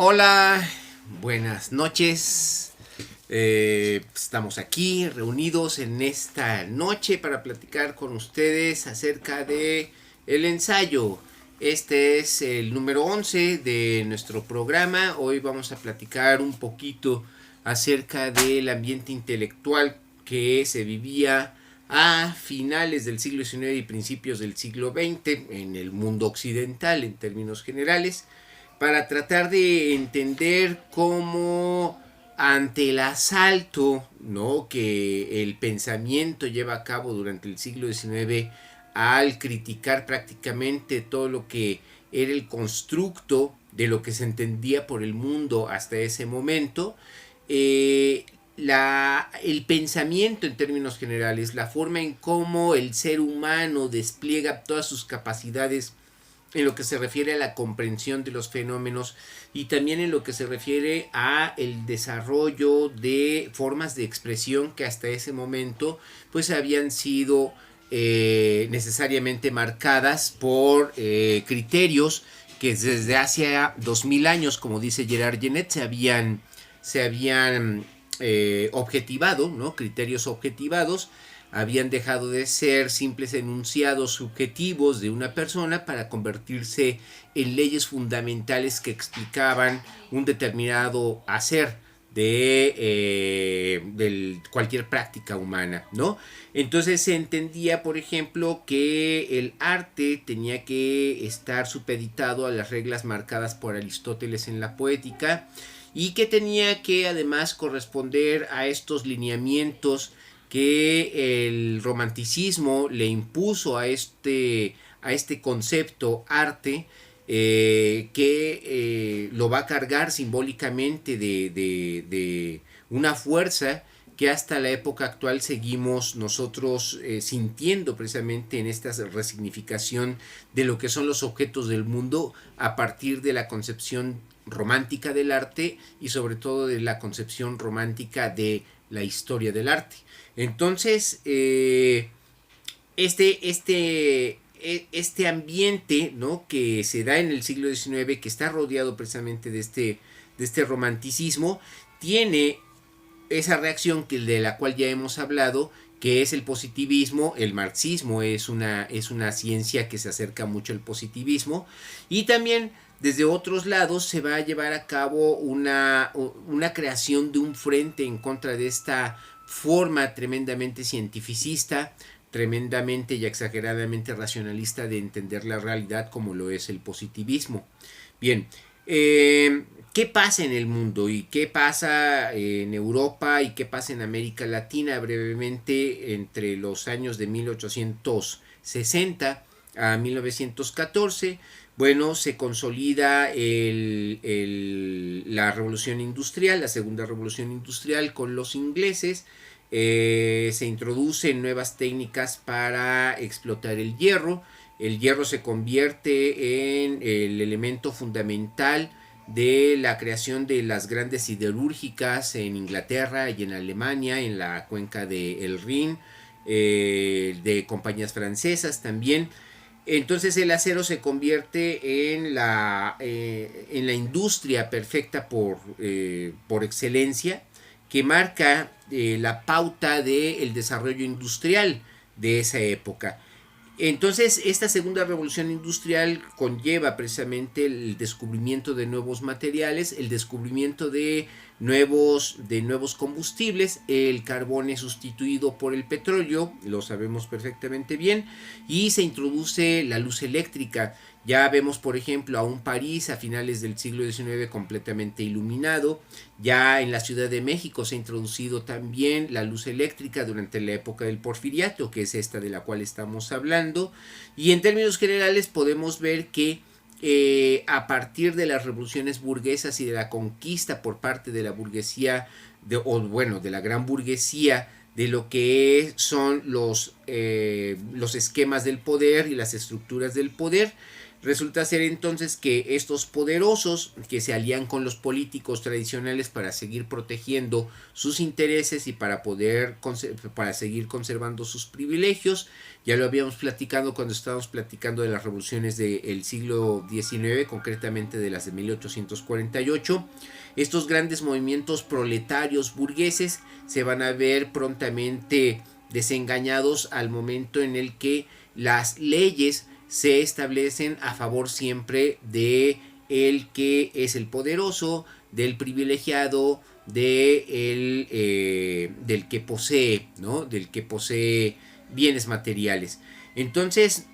Hola, buenas noches. Estamos aquí reunidos en esta noche para platicar con ustedes acerca de el ensayo. Este es el número 11 de nuestro programa. Hoy vamos a platicar un poquito acerca del ambiente intelectual que se vivía a finales del siglo XIX y principios del siglo XX en el mundo occidental en términos generales, para tratar de entender cómo ante el asalto, ¿no?, que el pensamiento lleva a cabo durante el siglo XIX al criticar prácticamente todo lo que era el constructo de lo que se entendía por el mundo hasta ese momento, el pensamiento en términos generales, la forma en cómo el ser humano despliega todas sus capacidades en lo que se refiere a la comprensión de los fenómenos y también en lo que se refiere a el desarrollo de formas de expresión que hasta ese momento pues habían sido necesariamente marcadas por criterios que desde hace 2000 años, como dice Gerard Genet, se habían objetivado, ¿no? Criterios objetivados habían dejado de ser simples enunciados subjetivos de una persona para convertirse en leyes fundamentales que explicaban un determinado hacer de cualquier práctica humana, ¿no? Entonces se entendía, por ejemplo, que el arte tenía que estar supeditado a las reglas marcadas por Aristóteles en la poética y que tenía que además corresponder a estos lineamientos que el romanticismo le impuso a este concepto arte, que lo va a cargar simbólicamente de una fuerza que hasta la época actual seguimos nosotros sintiendo precisamente en esta resignificación de lo que son los objetos del mundo a partir de la concepción romántica del arte y sobre todo de la concepción romántica de la historia del arte. Entonces, este ambiente, ¿no?, que se da en el siglo XIX, que está rodeado precisamente de este romanticismo, tiene esa reacción de la cual ya hemos hablado, que es el positivismo. El marxismo es una ciencia que se acerca mucho al positivismo, y también desde otros lados se va a llevar a cabo una creación de un frente en contra de esta forma tremendamente cientificista, tremendamente y exageradamente racionalista de entender la realidad, como lo es el positivismo. Bien, ¿qué pasa en el mundo y qué pasa en Europa y qué pasa en América Latina brevemente entre los años de 1860 a 1914? Bueno, se consolida la revolución industrial, la segunda revolución industrial con los ingleses. Se introducen nuevas técnicas para explotar el hierro. El hierro se convierte en el elemento fundamental de la creación de las grandes siderúrgicas en Inglaterra y en Alemania, en la cuenca del Rin, de compañías francesas también. Entonces el acero se convierte en la industria perfecta por excelencia, que marca la pauta del desarrollo industrial de esa época. Entonces, esta segunda revolución industrial conlleva precisamente el descubrimiento de nuevos materiales, el descubrimiento de nuevos combustibles. El carbón es sustituido por el petróleo, lo sabemos perfectamente bien, y se introduce la luz eléctrica. Ya vemos, por ejemplo, a un París a finales del siglo XIX completamente iluminado. Ya en la Ciudad de México se ha introducido también la luz eléctrica durante la época del Porfiriato, que es esta de la cual estamos hablando. Y en términos generales podemos ver que a partir de las revoluciones burguesas y de la conquista por parte de la burguesía, de la gran burguesía, de lo que son los esquemas del poder y las estructuras del poder, Resulta ser entonces que estos poderosos que se alían con los políticos tradicionales para seguir protegiendo sus intereses y para seguir conservando sus privilegios, ya lo habíamos platicado cuando estábamos platicando de las revoluciones del siglo XIX, concretamente de las de 1848, estos grandes movimientos proletarios burgueses se van a ver prontamente desengañados al momento en el que las leyes se establecen a favor siempre de el que es el poderoso, del privilegiado, del que posee, ¿no? Del que posee bienes materiales. Entonces,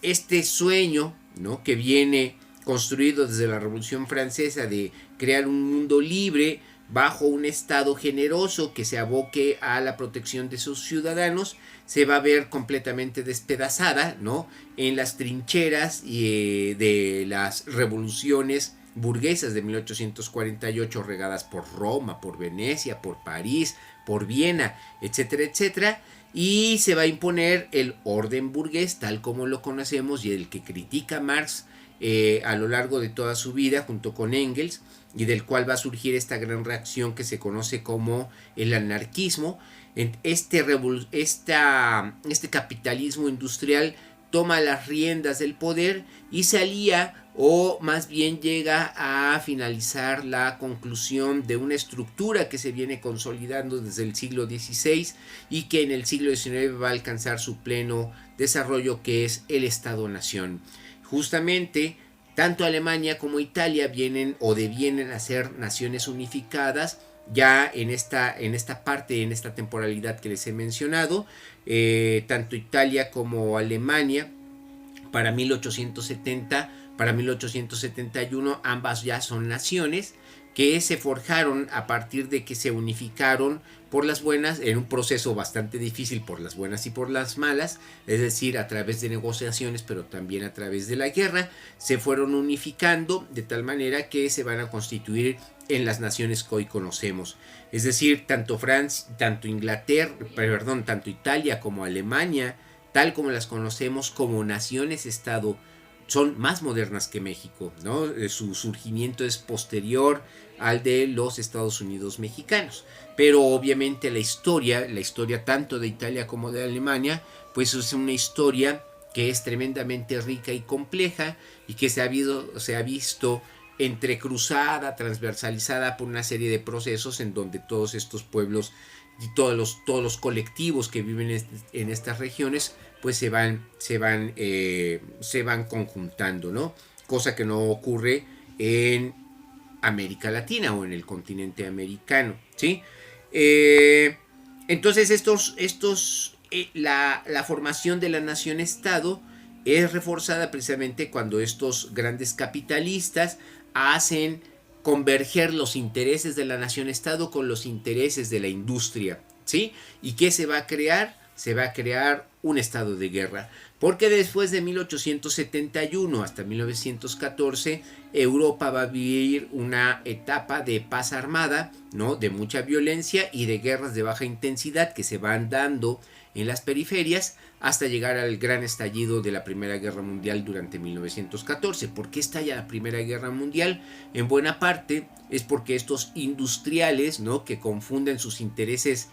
este sueño, ¿no?, que viene construido desde la Revolución Francesa de crear un mundo libre bajo un Estado generoso que se aboque a la protección de sus ciudadanos, se va a ver completamente despedazada, ¿no?, en las trincheras de las revoluciones burguesas de 1848 regadas por Roma, por Venecia, por París, por Viena, etcétera, etcétera, y se va a imponer el orden burgués tal como lo conocemos y el que critica Marx a lo largo de toda su vida junto con Engels, y del cual va a surgir esta gran reacción que se conoce como el anarquismo. Este capitalismo industrial toma las riendas del poder y se alía, o más bien llega a finalizar la conclusión de una estructura que se viene consolidando desde el siglo XVI y que en el siglo XIX va a alcanzar su pleno desarrollo, que es el Estado-Nación. Justamente, tanto Alemania como Italia vienen o devienen a ser naciones unificadas ya en esta parte, en esta temporalidad que les he mencionado. Tanto Italia como Alemania para 1870, para 1871, ambas ya son naciones que se forjaron a partir de que se unificaron por las buenas, en un proceso bastante difícil por las buenas y por las malas, es decir, a través de negociaciones, pero también a través de la guerra, se fueron unificando de tal manera que se van a constituir en las naciones que hoy conocemos. Es decir, tanto Italia como Alemania, tal como las conocemos como naciones-estado, son más modernas que México, ¿no? Su surgimiento es posterior al de los Estados Unidos mexicanos. Pero obviamente la historia tanto de Italia como de Alemania, pues es una historia que es tremendamente rica y compleja y que se ha visto entrecruzada, transversalizada por una serie de procesos en donde todos estos pueblos y todos los colectivos que viven en estas regiones pues se van conjuntando, ¿no? Cosa que no ocurre en América Latina o en el continente americano, ¿sí? Entonces la formación de la nación-estado es reforzada precisamente cuando estos grandes capitalistas hacen converger los intereses de la nación-estado con los intereses de la industria, ¿sí? ¿Y qué se va a crear? Se va a crear un estado de guerra, porque después de 1871 hasta 1914 Europa va a vivir una etapa de paz armada, ¿no?, de mucha violencia y de guerras de baja intensidad que se van dando en las periferias hasta llegar al gran estallido de la Primera Guerra Mundial durante 1914. ¿Por qué estalla la Primera Guerra Mundial? En buena parte es porque estos industriales, ¿no?, que confunden sus intereses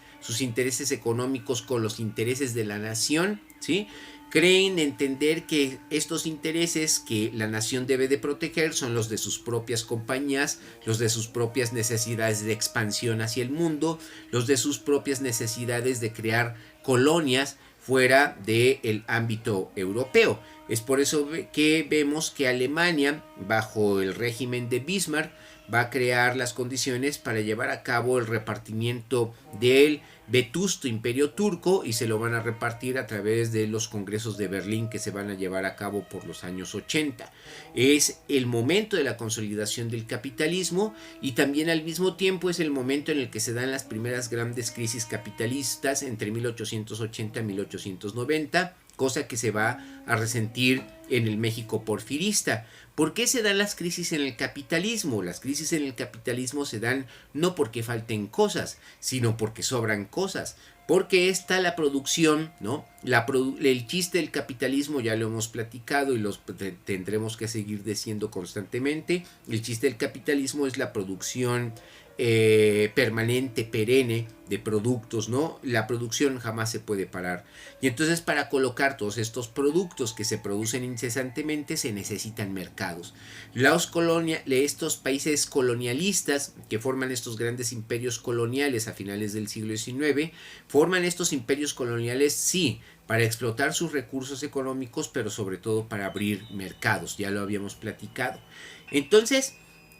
económicos con los intereses de la nación, ¿sí?, creen entender que estos intereses que la nación debe de proteger son los de sus propias compañías, los de sus propias necesidades de expansión hacia el mundo, los de sus propias necesidades de crear colonias fuera del ámbito europeo. Es por eso que vemos que Alemania, bajo el régimen de Bismarck, va a crear las condiciones para llevar a cabo el repartimiento del vetusto imperio turco, y se lo van a repartir a través de los congresos de Berlín que se van a llevar a cabo por los años 80. Es el momento de la consolidación del capitalismo y también al mismo tiempo es el momento en el que se dan las primeras grandes crisis capitalistas entre 1880 y 1890, cosa que se va a resentir en el México porfirista. ¿Por qué se dan las crisis en el capitalismo? Las crisis en el capitalismo se dan no porque falten cosas, sino porque sobran cosas. Porque está la producción, ¿no? El chiste del capitalismo ya lo hemos platicado y los tendremos que seguir diciendo constantemente. El chiste del capitalismo es la producción permanente, perenne de productos, ¿no? La producción jamás se puede parar. Y entonces para colocar todos estos productos que se producen incesantemente se necesitan mercados. Estos países colonialistas que forman estos grandes imperios coloniales a finales del siglo XIX, forman estos imperios coloniales, sí, para explotar sus recursos económicos, pero sobre todo para abrir mercados, ya lo habíamos platicado. Entonces,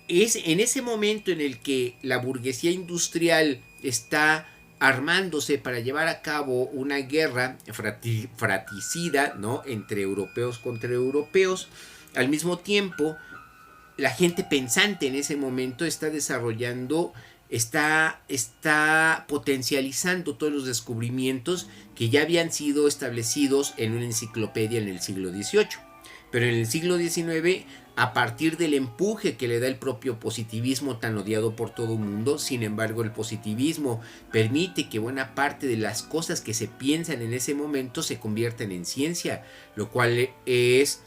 es en ese momento en el que la burguesía industrial está armándose para llevar a cabo una guerra fratricida, ¿no?, entre europeos contra europeos. Al mismo tiempo, la gente pensante en ese momento está desarrollando, está potencializando todos los descubrimientos que ya habían sido establecidos en una enciclopedia en el siglo XVIII. Pero en el siglo XIX, a partir del empuje que le da el propio positivismo tan odiado por todo el mundo, sin embargo el positivismo permite que buena parte de las cosas que se piensan en ese momento se conviertan en ciencia, lo cual es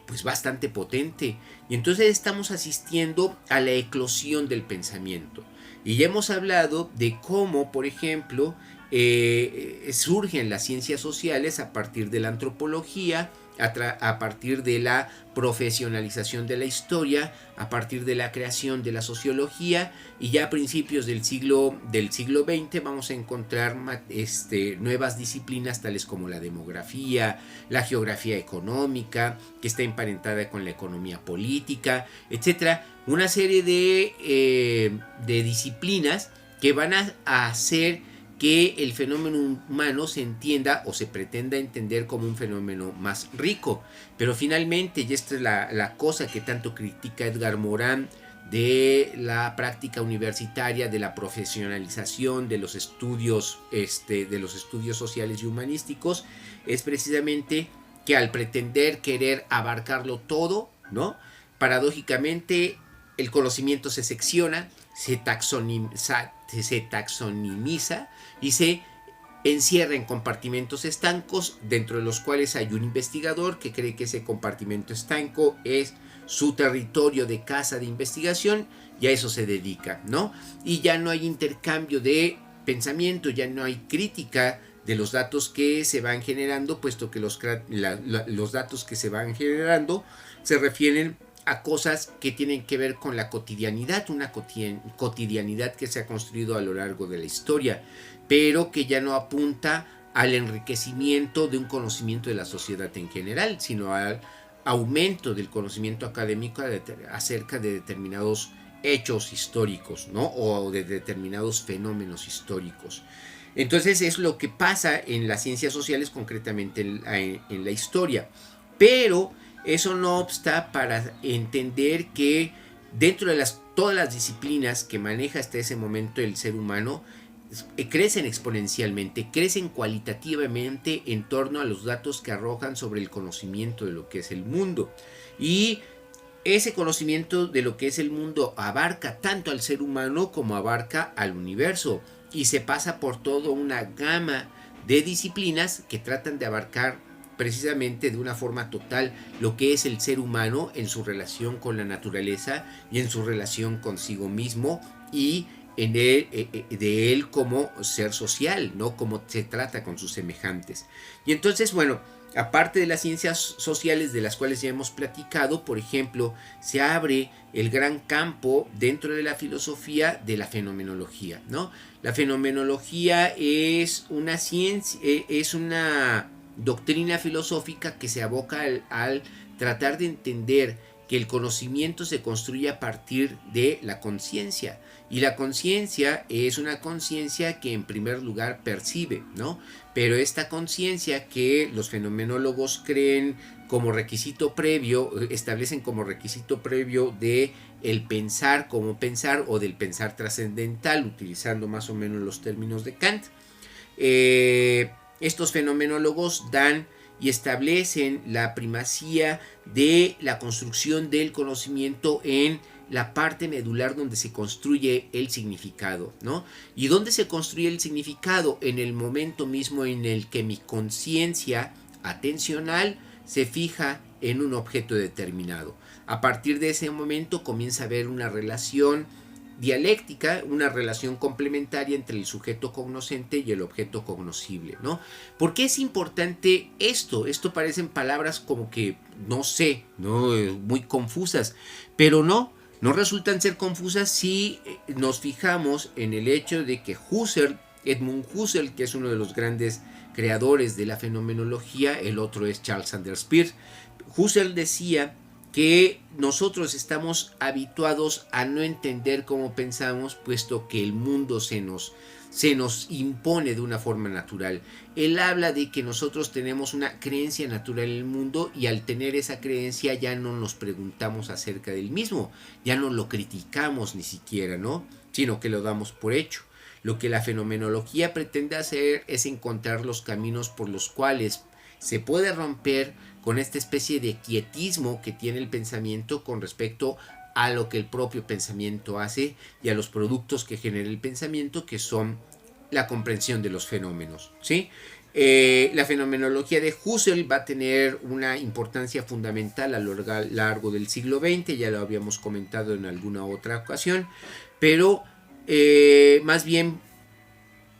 pues bastante potente. Y entonces estamos asistiendo a la eclosión del pensamiento. Y ya hemos hablado de cómo, por ejemplo, surgen las ciencias sociales a partir de la antropología, a partir de la profesionalización de la historia, a partir de la creación de la sociología, y ya a principios del siglo XX vamos a encontrar nuevas disciplinas tales como la demografía, la geografía económica, que está emparentada con la economía política, etcétera. Una serie de disciplinas que van a hacer que el fenómeno humano se entienda o se pretenda entender como un fenómeno más rico. Pero finalmente, y esta es la cosa que tanto critica Edgar Morin de la práctica universitaria, de la profesionalización de los estudios sociales y humanísticos, es precisamente que al pretender querer abarcarlo todo, ¿no?, paradójicamente el conocimiento se secciona, se taxonomiza y se encierra en compartimentos estancos, dentro de los cuales hay un investigador que cree que ese compartimento estanco es su territorio de casa de investigación, y a eso se dedica, ¿no? Y ya no hay intercambio de pensamiento, ya no hay crítica de los datos que se van generando, puesto que los datos que se van generando se refieren a cosas que tienen que ver con la cotidianidad, una cotidianidad que se ha construido a lo largo de la historia, pero que ya no apunta al enriquecimiento de un conocimiento de la sociedad en general, sino al aumento del conocimiento académico acerca de determinados hechos históricos, ¿no?, o de determinados fenómenos históricos. Entonces es lo que pasa en las ciencias sociales, concretamente en la historia. Pero eso no obsta para entender que dentro de todas las disciplinas que maneja hasta ese momento el ser humano, crecen exponencialmente, crecen cualitativamente en torno a los datos que arrojan sobre el conocimiento de lo que es el mundo. Y ese conocimiento de lo que es el mundo abarca tanto al ser humano como abarca al universo, y se pasa por toda una gama de disciplinas que tratan de abarcar precisamente de una forma total lo que es el ser humano en su relación con la naturaleza y en su relación consigo mismo, y de él como ser social, ¿no?, como se trata con sus semejantes. Y entonces, bueno, aparte de las ciencias sociales de las cuales ya hemos platicado, por ejemplo, se abre el gran campo dentro de la filosofía de la fenomenología, ¿no? La fenomenología es una ciencia, es una doctrina filosófica que se aboca al tratar de entender que el conocimiento se construye a partir de la conciencia, y la conciencia es una conciencia que en primer lugar percibe, ¿no? Pero esta conciencia que los fenomenólogos creen como requisito previo, establecen como requisito previo de el pensar como pensar, o del pensar trascendental, utilizando más o menos los términos de Kant. Estos fenomenólogos dan y establecen la primacía de la construcción del conocimiento en la parte medular donde se construye el significado, ¿no? ¿Y dónde se construye el significado? En el momento mismo en el que mi conciencia atencional se fija en un objeto determinado. A partir de ese momento comienza a haber una relación dialéctica, una relación complementaria entre el sujeto cognoscente y el objeto cognoscible, ¿no? ¿Por qué es importante esto? Esto parecen palabras como que, no sé, ¿no? Muy confusas, pero no resultan ser confusas si nos fijamos en el hecho de que Husserl, Edmund Husserl, que es uno de los grandes creadores de la fenomenología, el otro es Charles Sanders Peirce. Husserl decía que nosotros estamos habituados a no entender cómo pensamos, puesto que el mundo se nos impone de una forma natural. Él habla de que nosotros tenemos una creencia natural en el mundo y al tener esa creencia ya no nos preguntamos acerca del mismo, ya no lo criticamos ni siquiera, ¿no? Sino que lo damos por hecho. Lo que la fenomenología pretende hacer es encontrar los caminos por los cuales se puede romper con esta especie de quietismo que tiene el pensamiento con respecto a lo que el propio pensamiento hace y a los productos que genera el pensamiento, que son la comprensión de los fenómenos, ¿sí? La fenomenología de Husserl va a tener una importancia fundamental a lo largo del siglo XX, ya lo habíamos comentado en alguna otra ocasión, pero más bien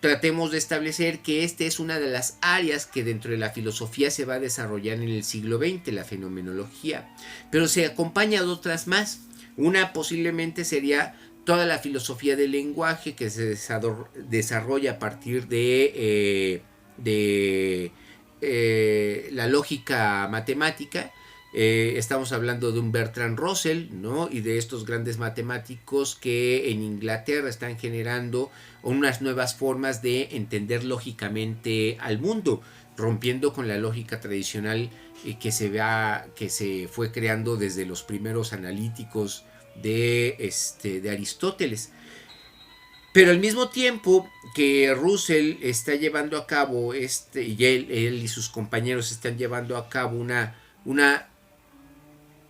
tratemos de establecer que esta es una de las áreas que dentro de la filosofía se va a desarrollar en el siglo XX, la fenomenología, pero se acompaña de otras más. Una posiblemente sería toda la filosofía del lenguaje que se desarrolla a partir de la lógica matemática. Estamos hablando de un Bertrand Russell, ¿no? Y de estos grandes matemáticos que en Inglaterra están generando unas nuevas formas de entender lógicamente al mundo, rompiendo con la lógica tradicional que se fue creando desde los primeros analíticos de Aristóteles. Pero al mismo tiempo que Russell está llevando a cabo, y él y sus compañeros están llevando a cabo una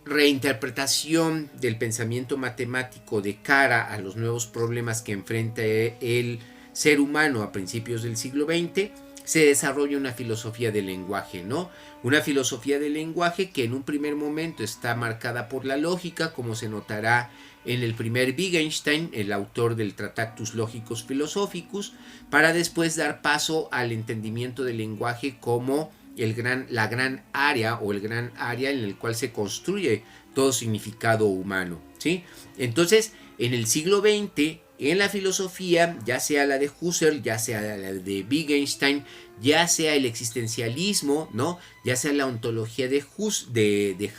reinterpretación del pensamiento matemático de cara a los nuevos problemas que enfrenta el ser humano a principios del siglo XX, se desarrolla una filosofía del lenguaje, ¿no? Una filosofía del lenguaje que en un primer momento está marcada por la lógica, como se notará en el primer Wittgenstein, el autor del Tractatus Logicus Philosophicus, para después dar paso al entendimiento del lenguaje como la gran área en el cual se construye todo significado humano, ¿sí? Entonces, en el siglo XX, en la filosofía, ya sea la de Husserl, ya sea la de Wittgenstein, ya sea el existencialismo, ¿no? Ya sea la ontología de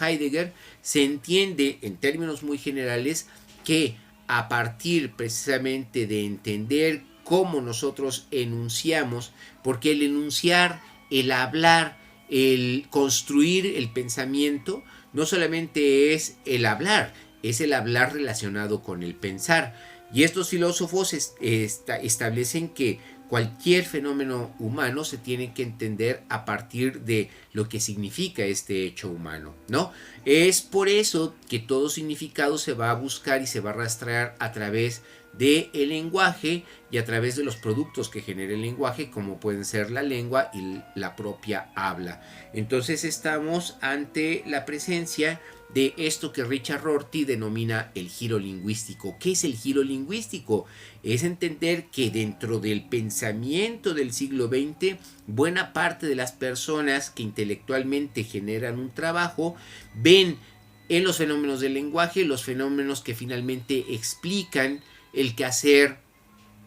Heidegger, se entiende en términos muy generales que a partir precisamente de entender cómo nosotros enunciamos, porque el enunciar, el hablar, el construir el pensamiento, no solamente es el hablar, es el hablar relacionado con el pensar. Y estos filósofos establecen que cualquier fenómeno humano se tiene que entender a partir de lo que significa este hecho humano, ¿no? Es por eso que todo significado se va a buscar y se va a rastrear a través del lenguaje y a través de los productos que genera el lenguaje, como pueden ser la lengua y la propia habla. Entonces estamos ante la presencia de esto que Richard Rorty denomina el giro lingüístico. ¿Qué es el giro lingüístico? Es entender que dentro del pensamiento del siglo XX, buena parte de las personas que intelectualmente generan un trabajo ven en los fenómenos del lenguaje los fenómenos que finalmente explican el quehacer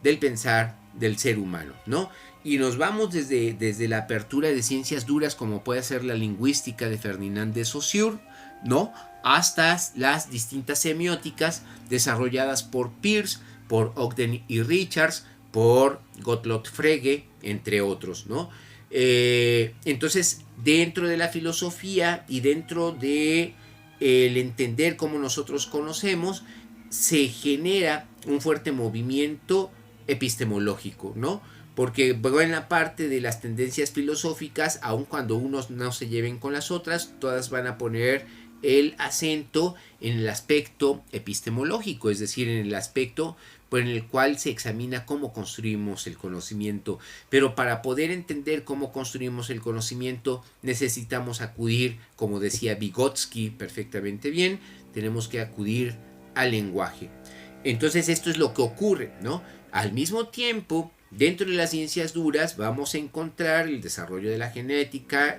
del pensar del ser humano, ¿no? Y nos vamos desde la apertura de ciencias duras, como puede ser la lingüística de Ferdinand de Saussure, ¿no? Hasta las distintas semióticas desarrolladas por Peirce, por Ogden y Richards, por Gottlob Frege, entre otros, ¿no? Entonces, dentro de la filosofía y dentro de el entender cómo nosotros conocemos, se genera un fuerte movimiento epistemológico, ¿no? porque buena parte de las tendencias filosóficas, aun cuando unos no se lleven con las otras, todas van a poner el acento en el aspecto epistemológico, es decir, en el aspecto por el cual se examina cómo construimos el conocimiento. Pero para poder entender cómo construimos el conocimiento necesitamos acudir, como decía Vygotsky perfectamente bien, tenemos que acudir al lenguaje. Entonces esto es lo que ocurre, ¿no? Al mismo tiempo, dentro de las ciencias duras vamos a encontrar el desarrollo de la genética,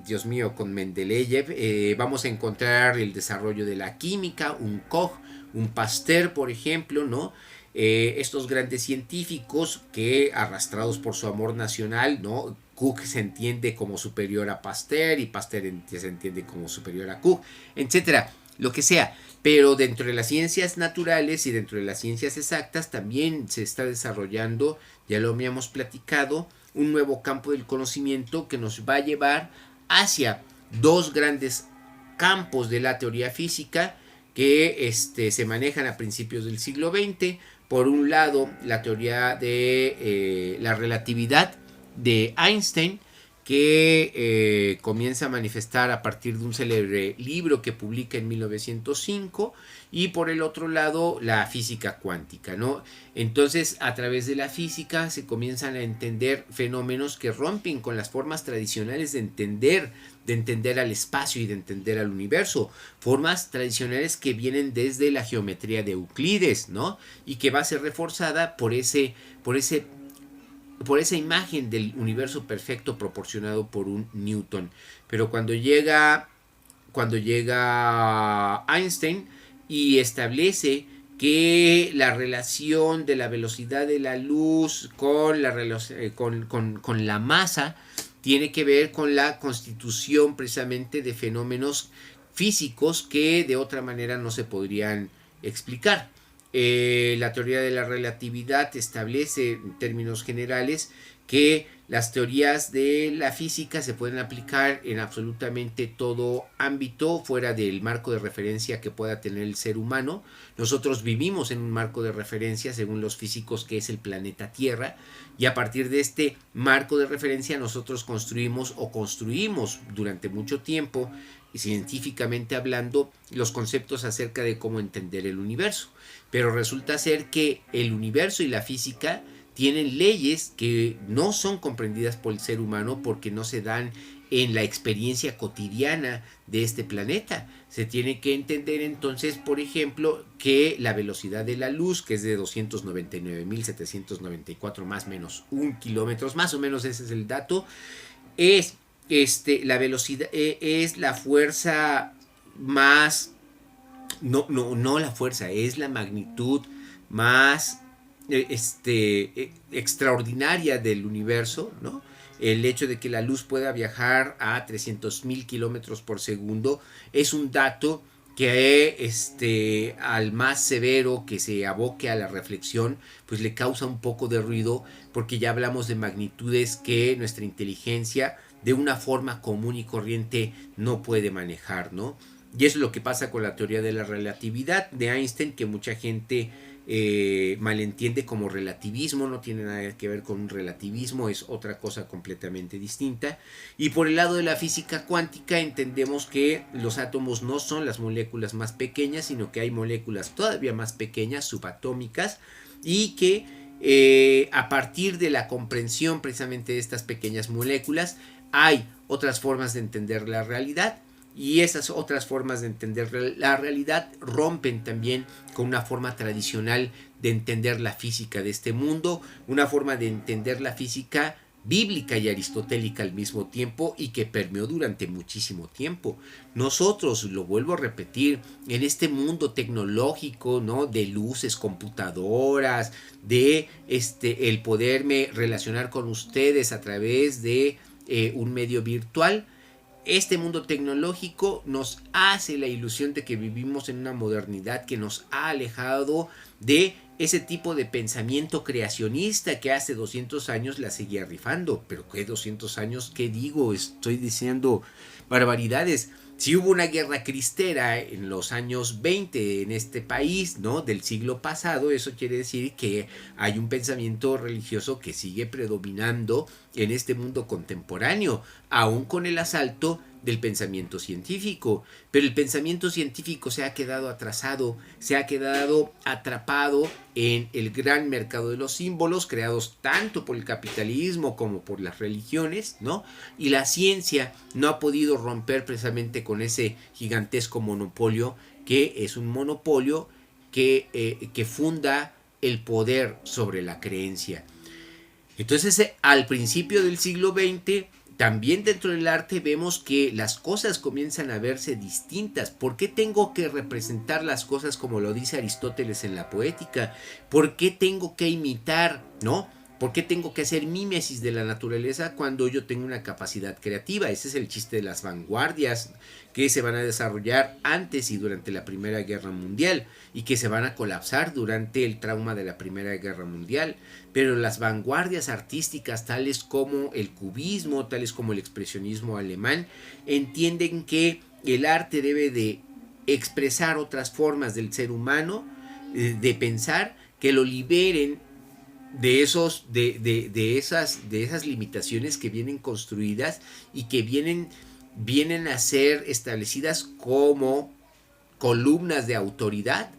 Dios mío, con Mendeleev, vamos a encontrar el desarrollo de la química, un Koch, un Pasteur, por ejemplo, ¿no? Estos grandes científicos que, arrastrados por su amor nacional, ¿no? Koch se entiende como superior a Pasteur y Pasteur se entiende como superior a Koch, etcétera, lo que sea. Pero dentro de las ciencias naturales y dentro de las ciencias exactas también se está desarrollando, ya lo habíamos platicado, un nuevo campo del conocimiento que nos va a llevar hacia dos grandes campos de la teoría física que se manejan a principios del siglo XX. Por un lado, la teoría de la relatividad de Einstein, que comienza a manifestar a partir de un célebre libro que publica en 1905, y por el otro lado la física cuántica, ¿no? Entonces, a través de la física se comienzan a entender fenómenos que rompen con las formas tradicionales de entender al espacio y de entender al universo, formas tradicionales que vienen desde la geometría de Euclides, ¿no? Y que va a ser reforzada por esa imagen del universo perfecto proporcionado por un Newton. Pero cuando llega Einstein y establece que la relación de la velocidad de la luz con la masa tiene que ver con la constitución precisamente de fenómenos físicos que de otra manera no se podrían explicar. La teoría de la relatividad establece en términos generales que las teorías de la física se pueden aplicar en absolutamente todo ámbito fuera del marco de referencia que pueda tener el ser humano. Nosotros vivimos en un marco de referencia, según los físicos, que es el planeta Tierra, y a partir de este marco de referencia nosotros construimos durante mucho tiempo, científicamente hablando, los conceptos acerca de cómo entender el universo. Pero resulta ser que el universo y la física tienen leyes que no son comprendidas por el ser humano porque no se dan en la experiencia cotidiana de este planeta. Se tiene que entender entonces, por ejemplo, que la velocidad de la luz, que es de 299.794 más o menos 1 kilómetros, más o menos ese es el dato, es la velocidad, es la fuerza más, no la fuerza, es la magnitud más extraordinaria del universo, ¿no? El hecho de que la luz pueda viajar a 300.000 kilómetros por segundo es un dato que al más severo que se aboque a la reflexión, pues le causa un poco de ruido, porque ya hablamos de magnitudes que nuestra inteligencia de una forma común y corriente no puede manejar, ¿no? Y eso es lo que pasa con la teoría de la relatividad de Einstein, que mucha gente malentiende como relativismo. No tiene nada que ver con un relativismo, es otra cosa completamente distinta. Y por el lado de la física cuántica entendemos que los átomos no son las moléculas más pequeñas, sino que hay moléculas todavía más pequeñas, subatómicas, y que a partir de la comprensión precisamente de estas pequeñas moléculas hay otras formas de entender la realidad. Y esas otras formas de entender la realidad rompen también con una forma tradicional de entender la física de este mundo, una forma de entender la física bíblica y aristotélica al mismo tiempo, y que permeó durante muchísimo tiempo. Nosotros, lo vuelvo a repetir, en este mundo tecnológico, ¿no? De luces, computadoras, de el poderme relacionar con ustedes a través de un medio virtual, este mundo tecnológico nos hace la ilusión de que vivimos en una modernidad que nos ha alejado de ese tipo de pensamiento creacionista que hace 200 años la seguía rifando. Pero ¿qué 200 años? ¿Qué digo? Estoy diciendo barbaridades. Si hubo una guerra cristera en los años 20 en este país, ¿no? Del siglo pasado, eso quiere decir que hay un pensamiento religioso que sigue predominando en este mundo contemporáneo, aún con el asalto del pensamiento científico. Pero el pensamiento científico se ha quedado atrasado, se ha quedado atrapado en el gran mercado de los símbolos creados tanto por el capitalismo como por las religiones, ¿no? Y la ciencia no ha podido romper precisamente con ese gigantesco monopolio, que es un monopolio que funda el poder sobre la creencia. Entonces, al principio del siglo XX, también dentro del arte vemos que las cosas comienzan a verse distintas. ¿Por qué tengo que representar las cosas como lo dice Aristóteles en la Poética? ¿Por qué tengo que imitar, no? ¿Por qué tengo que hacer mímesis de la naturaleza cuando yo tengo una capacidad creativa? Ese es el chiste de las vanguardias que se van a desarrollar antes y durante la Primera Guerra Mundial y que se van a colapsar durante el trauma de la Primera Guerra Mundial. Pero las vanguardias artísticas tales como el cubismo, tales como el expresionismo alemán, entienden que el arte debe de expresar otras formas del ser humano, de pensar, que lo liberen de esas limitaciones que vienen construidas y que vienen a ser establecidas como columnas de autoridad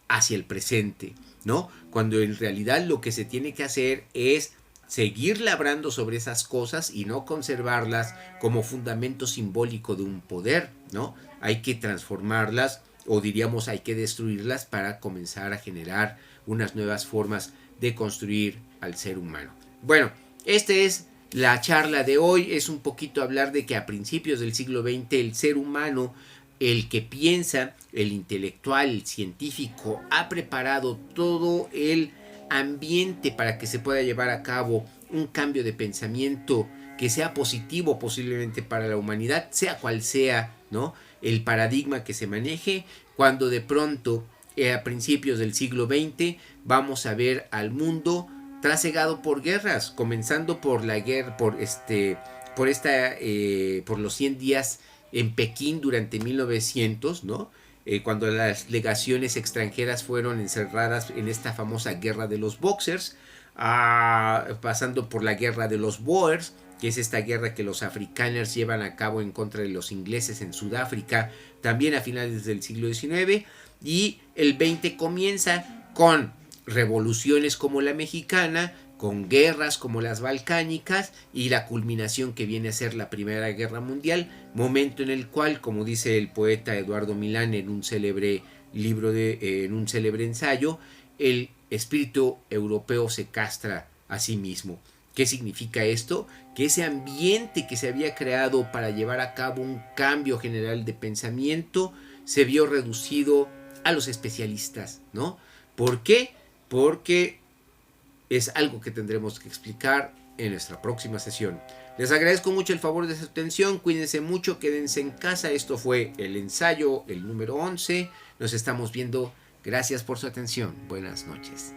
hacia el presente, ¿no? Cuando en realidad lo que se tiene que hacer es seguir labrando sobre esas cosas y no conservarlas como fundamento simbólico de un poder, ¿no? Hay que transformarlas, o diríamos hay que destruirlas para comenzar a generar unas nuevas formas de construir al ser humano. Bueno, esta es la charla de hoy. Es un poquito hablar de que a principios del siglo XX el ser humano, el que piensa, el intelectual, el científico, ha preparado todo el ambiente para que se pueda llevar a cabo un cambio de pensamiento que sea positivo posiblemente para la humanidad, sea cual sea, ¿no?, el paradigma que se maneje, cuando de pronto a principios del siglo XX vamos a ver al mundo trasegado por guerras, comenzando por la guerra, por los 100 días en Pekín durante 1900, ¿no? Cuando las legaciones extranjeras fueron encerradas en esta famosa guerra de los Boxers, pasando por la guerra de los Boers, que es esta guerra que los afrikaners llevan a cabo en contra de los ingleses en Sudáfrica, también a finales del siglo XIX, y el 20 comienza con revoluciones como la mexicana, con guerras como las balcánicas y la culminación que viene a ser la Primera Guerra Mundial, momento en el cual, como dice el poeta Eduardo Milán en un célebre libro, en un célebre ensayo, el espíritu europeo se castra a sí mismo. ¿Qué significa esto? Que ese ambiente que se había creado para llevar a cabo un cambio general de pensamiento se vio reducido a los especialistas, ¿no? ¿Por qué? Porque es algo que tendremos que explicar en nuestra próxima sesión. Les agradezco mucho el favor de su atención, cuídense mucho, quédense en casa. Esto fue el ensayo, el número 11. Nos estamos viendo. Gracias por su atención. Buenas noches.